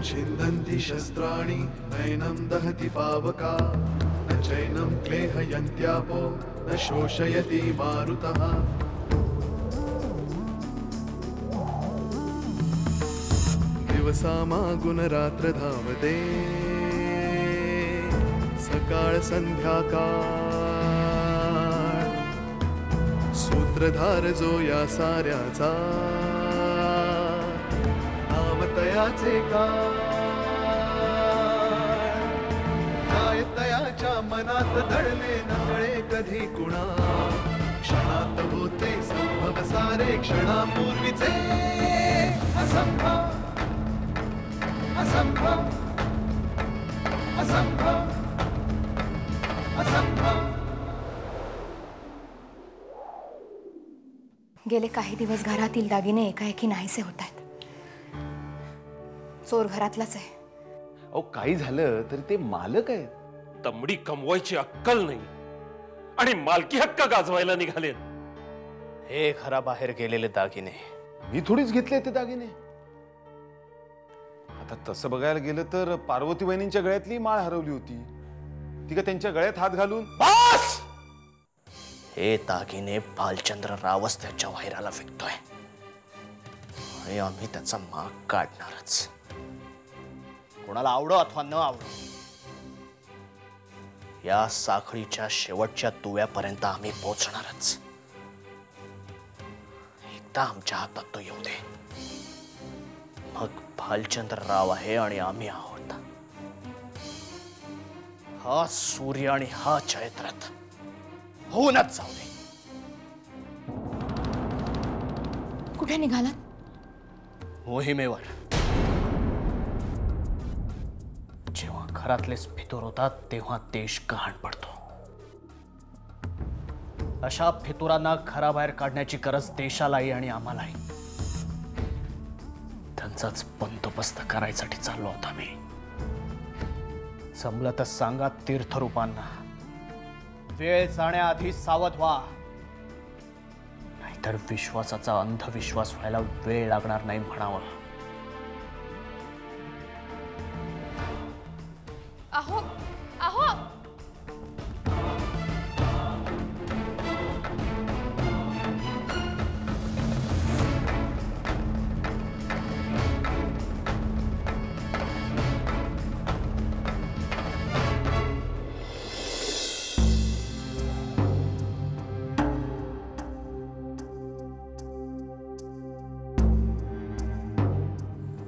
छिन्दन्ति शस्त्राणि नैनं दहति पावका न चैनं क्लेहयन्त्यापो न शोषयति मारुतः दिवसामागुणरात्र धावते सकाळ संध्याकाळ सूत्रधार जो या साऱ्याचा नामतयाचे काय तयाच्या मनात दडले नकळे कधी कुणा क्षणात होते संभव सारे क्षणापूर्वीचे असंभव असंभव असंभव असंभव। गेले काही दिवस घरातील दागिने एकाएकी नाहीसे होत आहेत। चोर घरातलाच आहे। अहो काही झालं तरी ते मालक आहेत। तमडी कमवायची अक्कल नाही आणि मालकी हक्क गाजवायला निघालेत। हे घराबाहेर गेलेले दागिने मी थोडीच घेतले ते दागिने। आता तसं बघायला गेलं तर पार्वती वहिनींच्या गळ्यातली माळ हरवली होती, ती का त्यांच्या गळ्यात हात घालून बस। हे दागिने भालचंद्र रावच त्याच्या वाहिराला विकतोय आणि आम्ही त्याचा माग काढणारच, कोणाला आवडो अथवा न आवडो। या साखळीच्या शेवटच्या तुव्यापर्यंत आम्ही पोहोचणारच। एकदा आमच्या हातात तो येऊ दे, मग भालचंद्र राव आहे आणि आम्ही आहोत। हा सूर्य आणि हा चैत्रथ होऊनच जाऊ दे। कुठे निघालात? मोहिमेवर। जेव्हा घरातलेच फितूर होतात तेव्हा देश गहाण पडतो। अशा फितुरांना घराबाहेर काढण्याची गरज देशालाही आणि आम्हालाही। त्यांचाच बंदोबस्त करायसाठी चाललो होतो आम्ही। जमलं तर सांगा तीर्थरूपांना वेळ जाण्याआधी सावध व्हा, नाहीतर विश्वासाचा अंधविश्वास व्हायला वेळ लागणार नाही म्हणावं। अहो अहो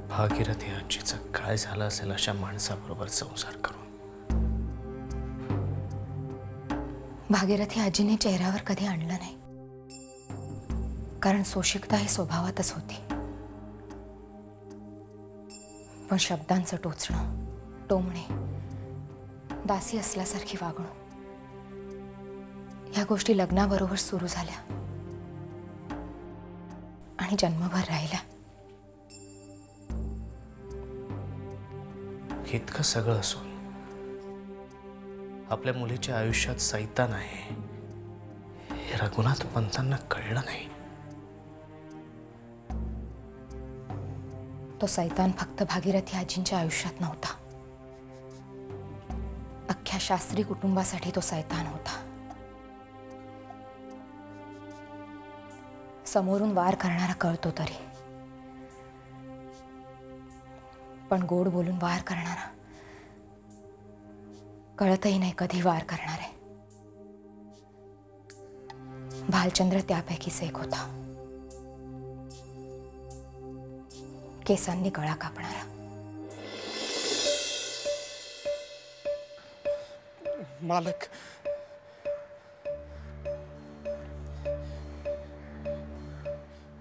भागीरथी आजीचं काय झालं असेल अशा माणसाबरोबर संसार करून? भागीरथी आजीने चेहऱ्यावर कधी आणलं नाही, कारण सोशिकता ही स्वभावातच होती। पण शब्दांचं टोचणं, टोमणे, दासी असल्यासारखी वागणूक ह्या गोष्टी लग्नाबरोबर सुरू झाल्या आणि जन्मभर राहिल्या। इतकं सगळं असून आपल्या मुलीच्या आयुष्यात सैतान आहे हे रघुनाथ पंतांना कळलं नाही। तो सैतान फक्त भागीरथी आजींच्या आयुष्यात नव्हता, अख्ख्या शास्त्री कुटुंबासाठी तो सैतान होता। समोरून वार करणारा कळतो तरी, पण गोड बोलून वार करणारा कळतही नाही कधी वार करणार आहे। भालचंद्र त्यापैकीच एक होता, केसांनी गळा कापणारा। मालक,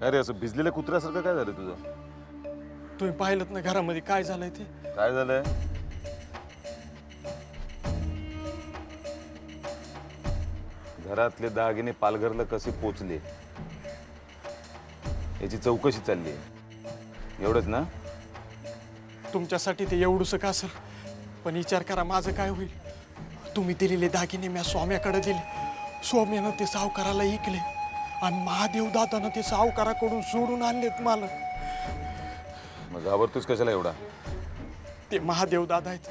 अरे असं भिजलेल्या कुत्र्यासारखं काय झालं तुझं? तुम्ही पाहिलं ना घरामध्ये काय झालंय ते? काय झालंय? घरातले दागिने पालघरला कसे पोचले याची चौकशी चालली आहे, एवढंच ना? तुमच्यासाठी ते एवढंच का असेल, पण विचार करा माझं काय होईल। तुम्ही दिलेले दागिने मी स्वाम्याकडे दिले, स्वाम्यानं ते सावकाराला ऐकले आणि महादेव दादानं ते सावकाराकडून सोडून आणलेत मालक। मग घाबरतोस कशाला एवढा? ते महादेव दादा आहेत,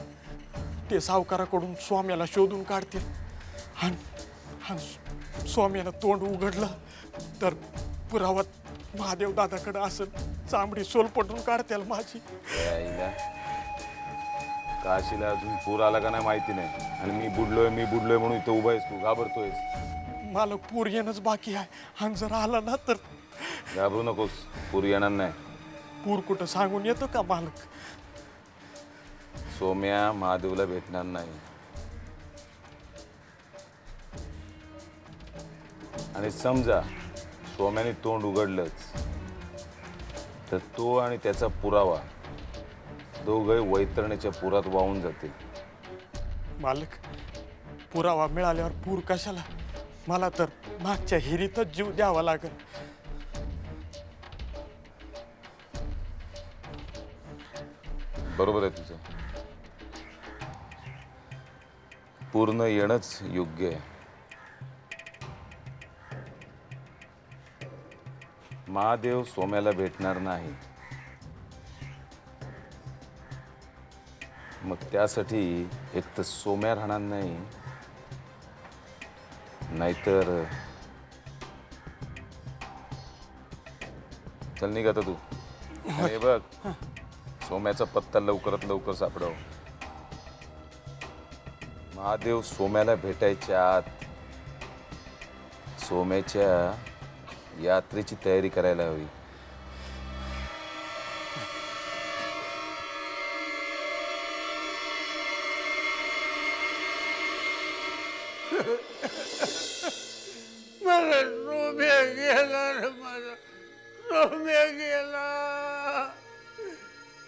ते सावकाराकडून स्वाम्याला शोधून काढतील आणि स्वाम्यानं तोंड उघडलं तर पुरावा महादेव दादाकडे असं चांबडी सोलपटून काढतील माझी. काशीला अजून पूर आला का नाही माहिती नाही, आणि मी बुडलोय म्हणून इथं उभा आहेस, तू घाबरतोयस. मला पूर येणंच बाकी आहे, आणि जर आला ना तर. घाबरू नकोस, पूर येणार नाही. पूर कुठं सांगून येतो का मालक? सोम्या महादेवला भेटणार नाही, आणि समजा सोम्याने तोंड उघडलंच तर तो आणि त्याचा पुरावा दोघे वैतरणीच्या पुरात वाहून जातील. मालक, पुरावा मिळाल्यावर पूर कशाला? मला तर मागच्या हिरीतच जीव द्यावा लागेल. बरोबर आहे तुझं. पूर्ण येणंच योग्य आहे. महादेव सोम्याला भेटणार नाही, मग त्यासाठी एक तर सोम्या राहणार नाही, नाहीतर चल निघ आता तू. हे बघ, सोम्याचा पत्ता लवकरात लवकर सापडव. महादेव सोम्याला भेटायच्या आत सोम्याच्या यात्रेची तयारी करायला हवी. मला सोम्या गेला रे, माझा सोम्या गेला.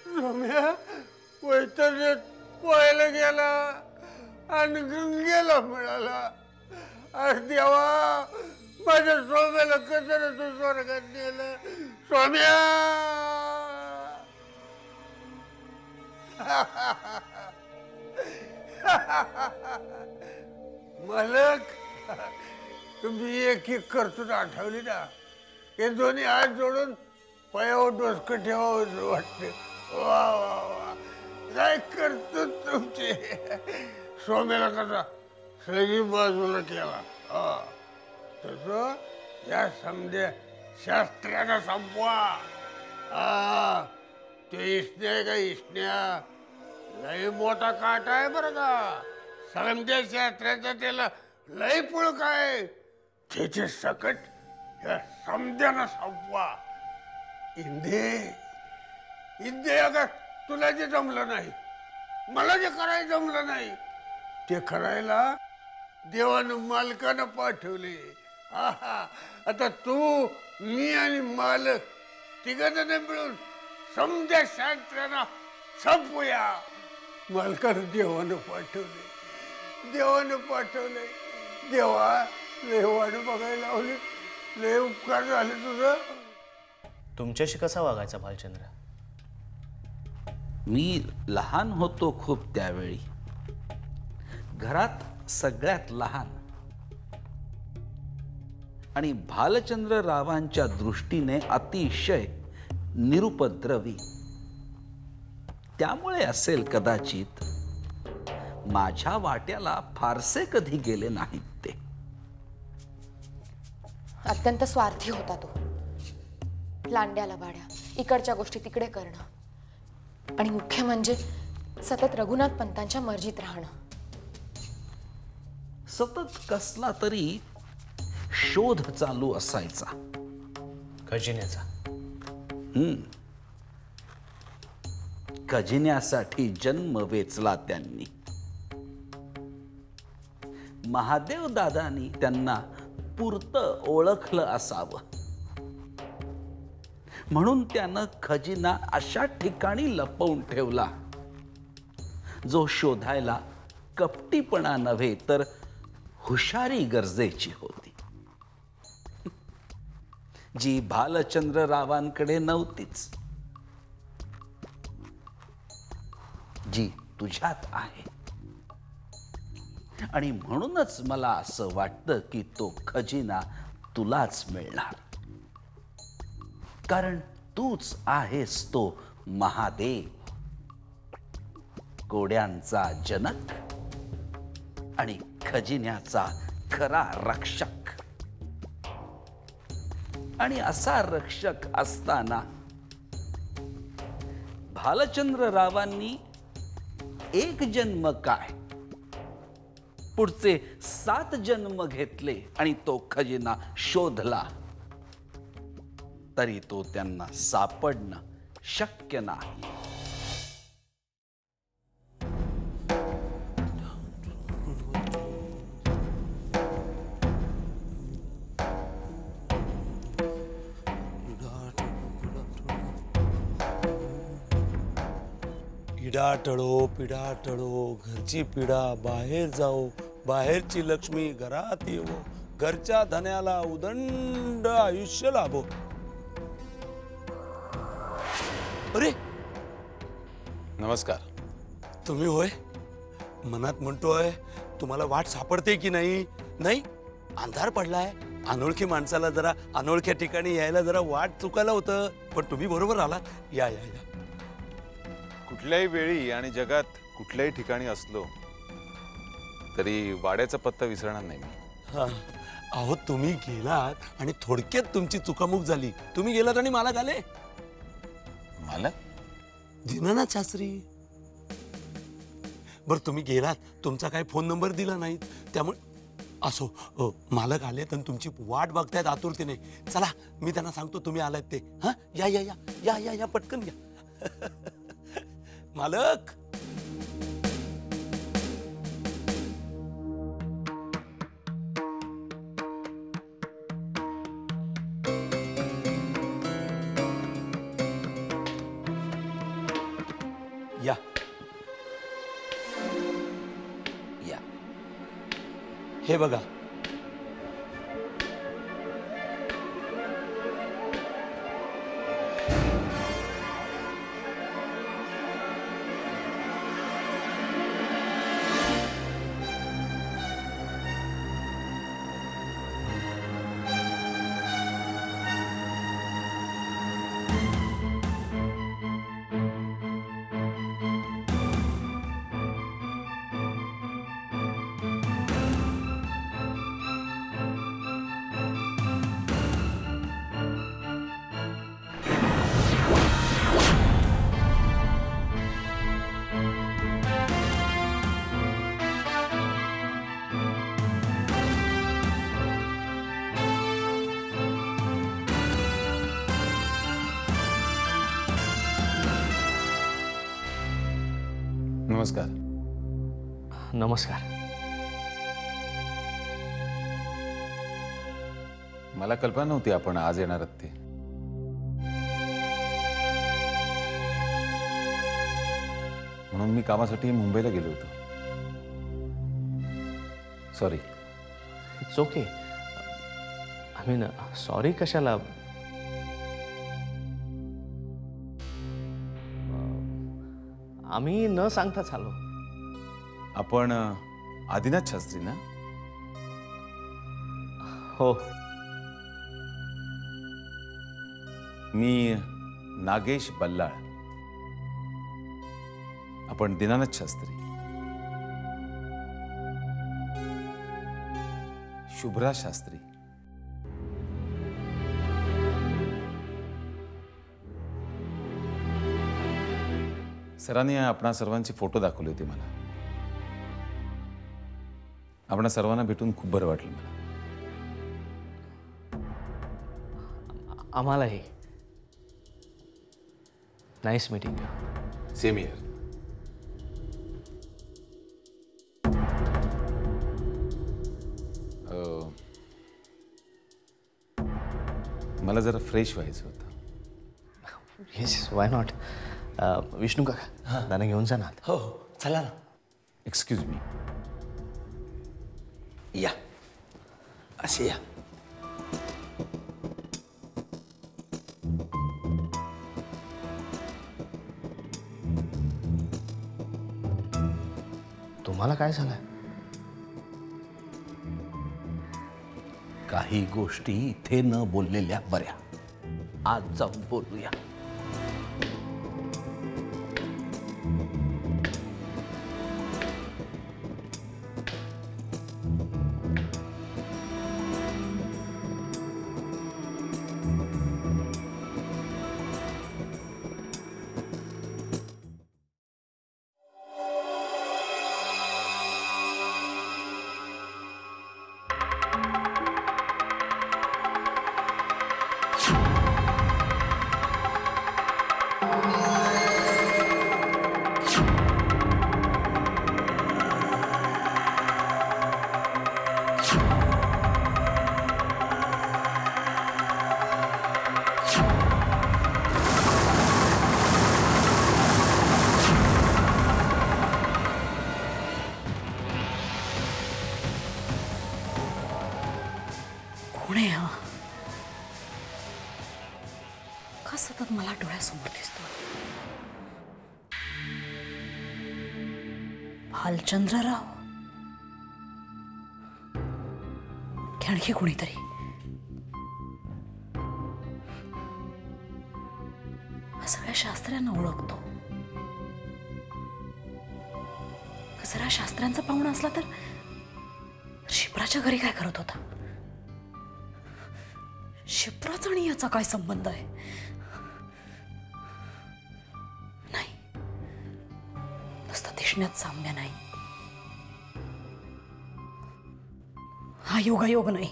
सोम्या वैतरण्यात पोहायला गेला आणि गंगेला मिळाला. अरे देवा, माझ्या सोम्याला कसं रे तू स्वर्गात नेलं? सोम्या मालक, तुम्ही एक करतून आठवली ना, हे दोन्ही हात जोडून पायावर डोसकं ठेवावं वाटते. वा वा वा, काय करतो तुमचे. सोम्याला कसा सगळी बाजूला केला, तसं या समध्या शास्त्राला संपवा. ते इष्ण्या आहे का इष्ण्या, लय मोठा काटा आहे बरं का. समध्या शास्त्राचा त्याला लय पुळक आहे. त्याचे सकट या समध्यानं संपवा. इंदे अगं, तुला जे जमलं नाही, मला जे करायला जमलं नाही, ते करायला देवानं मालकानं पाठवले. आता तू, मी आणि मालक तिघजण मिळून समध्या शास्त्रानं संपवूया. मालकानं देवानं पाठवले. देवा, लय वाट बघायला लावली, लय उपकार झाले तुझं. तुमच्याशी कसा वागायचा भालचंद्र? मी लहान होतो खूप त्यावेळी, घरात सगळ्यात लहान, आणि भालचंद्र रावांच्या दृष्टीने अतिशय निरुपद्रवी. त्यामुळे असेल कदाचित माझ्या वाट्याला फारसे कधी गेले नाहीत ते. अत्यंत स्वार्थी होता तो. लांड्याला वाड्या, इकडच्या गोष्टी तिकडे करणं, आणि मुख्य म्हणजे सतत रघुनाथ पंतांच्या मर्जीत राहणं. सतत कसला तरी शोध चालू असायचा खजिन्याचा. खजिन्यासाठी जन्म वेचला त्यांनी. महादेव दादांनी त्यांना पुरतं ओळखलं असावं, म्हणून त्यानं खजिना अशा ठिकाणी लपवून ठेवला जो शोधायला कपटीपणा नव्हे तर हुशारी गरजेची होती, जी भालचंद्र रावांकडे नव्हतीच, जी तुझ्यात आहे. आणि म्हणूनच मला असं वाटतं की तो खजिना तुलाच मिळणार, कारण तूच आहेस तो महादेव. कोड्यांचा जनक आणि खजिन्याचा खरा रक्षक. आणि असा रक्षक असताना भालचंद्ररावांनी एक जन्म काय पुढचे 7 जन्म घेतले आणि तो खजिना शोधला तरी तो त्यांना सापडणं शक्य नाही. पिढा टळो पिढा टळो, घरची पिढा बाहेर जाओ, बाहेरची लक्ष्मी घरात येवो, घरच्या धन्याला उदंड आयुष्य लाभो. अरे नमस्कार. तुम्ही होय? मनात म्हणतोय तुम्हाला वाट सापडते की नाही. नाही, अंधार पडलाय, अनोळखी माणसाला जरा अनोळख्या ठिकाणी यायला जरा वाट चुकायला होतं, पण तुम्ही बरोबर आलात. या या या. कुठल्याही वेळी आणि जगात कुठल्याही ठिकाणी असलो तरी वाड्याचा पत्ता विसरणार नाही मी. हा, अहो तुम्ही गेलात आणि थोडक्यात तुमची चुकामुक झाली. तुम्ही गेलात आणि मला आले. मला दीनानाथ शास्त्री. बर तुम्ही गेलात, तुमचा काही फोन नंबर दिला नाही, त्यामुळे असो मालक आले तर तुमची वाट बघतायत आतुरतेने. चला मी त्यांना सांगतो तुम्ही आलात ते. हा या या या या या या पटकन या. मालक. या या. हे बघा, नमस्कार. नमस्कार. मला कल्पना नव्हती आपण आज येणार आहात ते. म्हणून मी कामासाठी मुंबईला गेलो होतो. Sorry. It's okay. I mean sorry कशाला. आम्ही न सांगताच आलो. आपण आदिनाथ शास्त्री ना? हो. मी नागेश बल्लाळ. आपण दीनानाथ शास्त्री. शुभ्रा शास्त्री. सरांनी आपणा सर्वांचे फोटो दाखवले होते मला. आपणा सर्वांना भेटून खूप बरं वाटलं मला. आम्हालाही. Nice meeting you. Same year. मला जरा फ्रेश व्हायचं होतं. Yes, why not. विष्णू काका, त्यांना घेऊन जा ना. हो चला ना. Excuse me. या असे या. तुम्हाला काय झालंय? काही गोष्टी इथे न बोललेल्या बऱ्या. आज जाऊन बोलूया. कोण आहे हा? का सतत मला डोळ्यासमोर दिसतो? भालचंद्रराव की आणखी कोणीतरी? हा सगळ्या शास्त्र्यांना ओळखतो. जरा शास्त्रांचा पाहुणा असला तर शिप्राच्या घरी काय करत होता? शिप्राचा आणि याचा काय संबंध आहे? नाही, नुसतं दिसण्यात साम्य नाही. हा योगायोग नाही.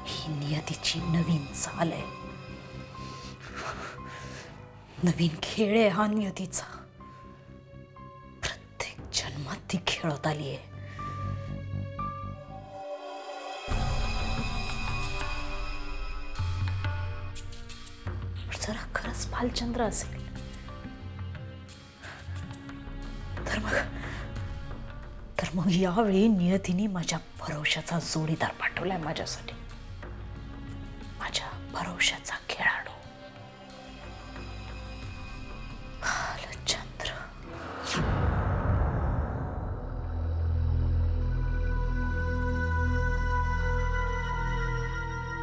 ही नियतीची नवीन चाल आहे. नवीन खेळ आहे हा नियतीचा. प्रत्येक जन्मात ती खेळत आली आहे. जरा खरंच भालचंद्र असेल तर मग यावेळी नियतीने माझ्या भरवशाचा जोडीदार पाठवलाय माझ्यासाठी. माझ्या भरवशाचा खेळाडू भालचंद्र.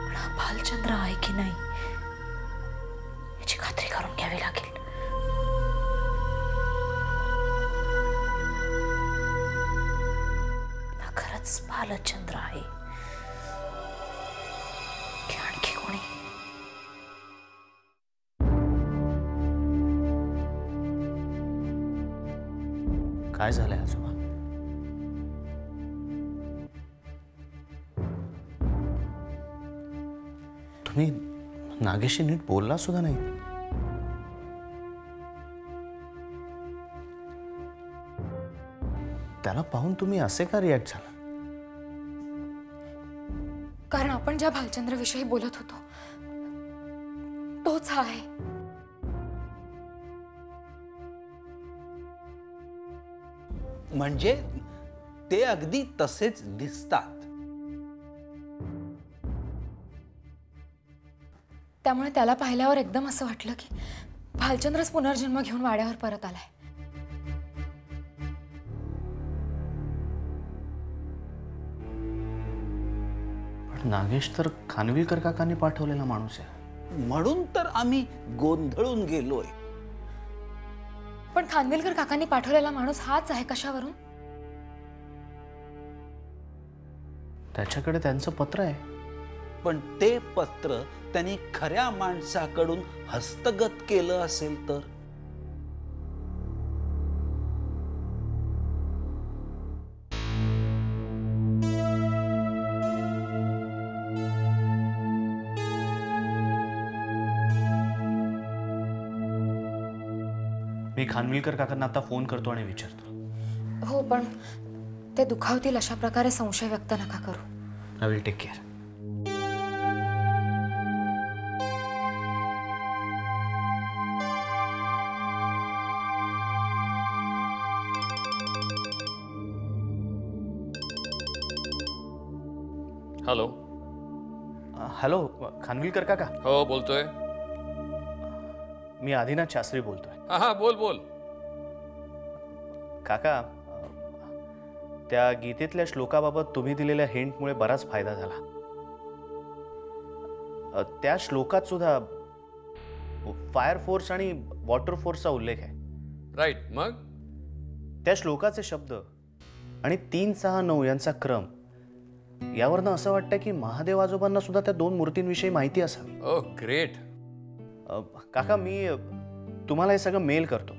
पण हा भालचंद्र आहे की नाही याची खात्री करून घ्यावी लागेल. हा खरंच भालचंद्र आहे की आणखी कोणी? काय झालंय आजोबा? तुम्ही नागेशशी नीट बोलला सुद्धा नाही. त्याला पाहून तुम्ही असे का रिॲक्ट झाला? कारण आपण ज्या भालचंद्र विषयी बोलत होतो तोच हा आहे. म्हणजे ते अगदी तसेच दिसतात. त्यामुळे त्याला पाहिल्यावर एकदम असं वाटलं की भालचंद्रच पुनर्जन्म घेऊन वाड्यावर परत आलाय. पण नागेश तर खानविलकर काकांनी पाठवलेला माणूस आहे. म्हणून तर आम्ही गोंधळून गेलोय. पण खानविलकर काकांनी पाठवलेला माणूस हाच आहे कशावरून? त्याच्याकडे त्यांचं पत्र आहे. पण ते पत्र त्यांनी खऱ्या माणसाकडून हस्तगत केलं असेल तर? मी खानविलकर काकांना आता फोन करतो आणि विचारतो. हो, पण ते दुखावतील अशा प्रकारे संशय व्यक्त नका करू. I will take care. Hello. Hello Khanvilkar काका. हो बोलतोय. मी आदिनाथ शास्त्री बोलतोय. हा हा बोल बोल. काका, त्या गीतेतल्या श्लोकाबाबत तुम्ही दिलेल्या हिंटमुळे बराच फायदा झाला. त्या श्लोकात सुद्धा फायर फोर्स आणि वॉटर फोर्सचा उल्लेख आहे. राईट. मग त्या श्लोकाचे शब्द आणि 3, 6, 9 यांचा क्रम यावरनं असं वाटतं की महादेव आजोबांना सुद्धा त्या 2 मूर्तींविषयी माहिती असावी. ओ ग्रेट. काका, मी तुम्हाला हे सगळं मेल करतो.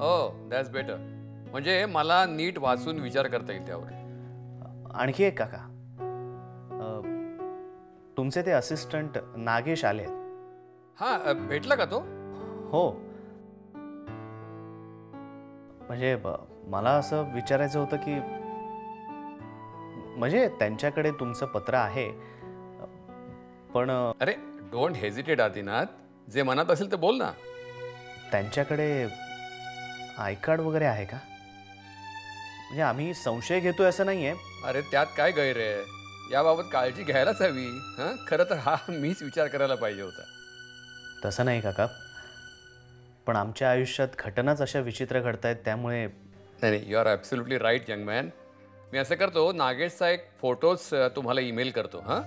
ओ दॅट्स बेटर. म्हणजे मला नीट वाचून विचार करता येईल त्यावर. आणखी एक काका, तुमचे ते असिस्टंट नागेश आले. हा भेटला का तो? हो. म्हणजे मला असं विचारायचं होतं की म्हणजे त्यांच्याकडे तुमचं पत्र आहे पण अरे डोंट हेजिटेट आदिनाथ. जे मनात असेल ते बोल ना. त्यांच्याकडे आय कार्ड वगैरे आहे का? म्हणजे आम्ही संशय घेतोय असं नाहीये. अरे त्यात काय गैर आहे? याबाबत काळजी घ्यायलाच हवी. हां, खरं तर हा मीच विचार करायला पाहिजे होता. तसं नाही काका, पण आमच्या आयुष्यात घटनाच अशा विचित्र घडतायत त्यामुळे. नाही, you are absolutely right young man. मी असं करतो, नागेशचा एक फोटोज तुम्हाला ईमेल करतो. हां,